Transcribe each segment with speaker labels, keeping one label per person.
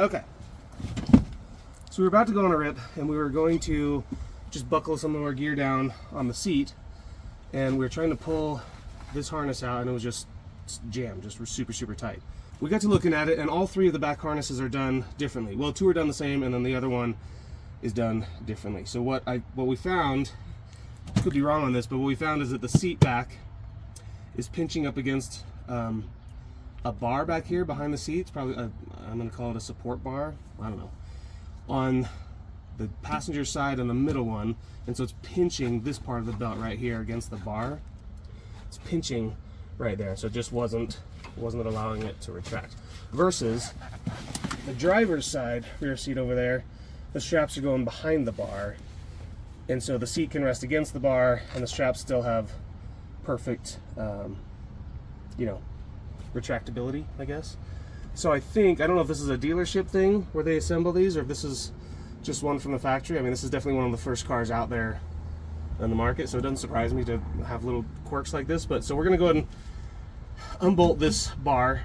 Speaker 1: Okay. So we were about to go on a rip, and we were going to just buckle some of our gear down on the seat, and we were trying to pull this harness out, and it was just jammed, just super, super tight. We got to looking at it, and all three of the back harnesses are done differently. Well, two are done the same, and then the other one is done differently. So what we found, could be wrong on this, but what we found is that the seat back is pinching up against a bar back here behind the seat. It's probably I'm going to call it a support bar. I don't know. On the passenger side and the middle one, and so it's pinching this part of the belt right here against the bar. It's pinching right there, so it just wasn't allowing it to retract. Versus the driver's side rear seat over there, the straps are going behind the bar, and so the seat can rest against the bar, and the straps still have perfect, you know, retractability, I guess. So I don't know if this is a dealership thing where they assemble these, or if this is just one from the factory. I mean, this is definitely one of the first cars out there on the market, so it doesn't surprise me to have little quirks like this. But so we're gonna go ahead and unbolt this bar.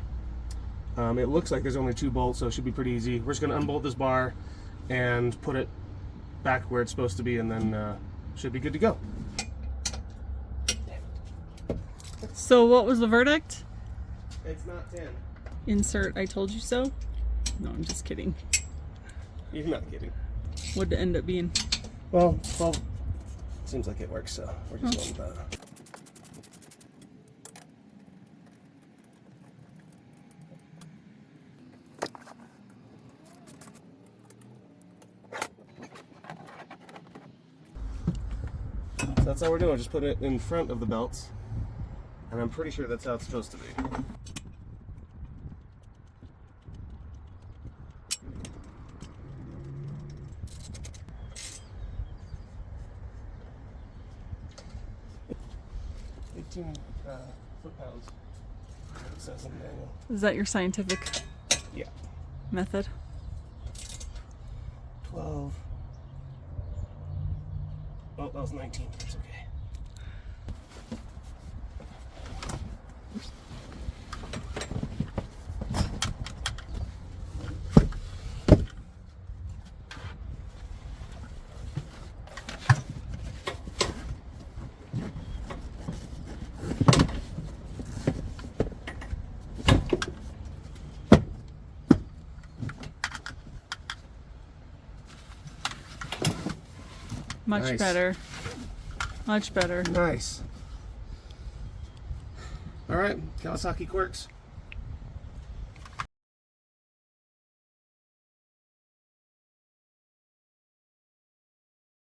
Speaker 1: It looks like there's only 2 bolts, so it should be pretty easy. We're just gonna unbolt this bar and put it back where it's supposed to be, and then should be good to go.
Speaker 2: So what was the verdict?
Speaker 1: It's not 10.
Speaker 2: Insert I told you so. No, I'm just kidding.
Speaker 1: You're not kidding.
Speaker 2: What'd it end up being?
Speaker 1: Well, 12 seems like it works, so we're just going with that. So that's all we're doing, just put it in front of the belts, and I'm pretty sure that's how it's supposed to be. Foot-pounds. It says in the manual.
Speaker 2: Is that your scientific
Speaker 1: Yeah.
Speaker 2: method?
Speaker 1: 12. Oh, that was 19. That's okay.
Speaker 2: Much
Speaker 1: Nice.
Speaker 2: better. Much better.
Speaker 1: Nice. All right, Kawasaki quirks.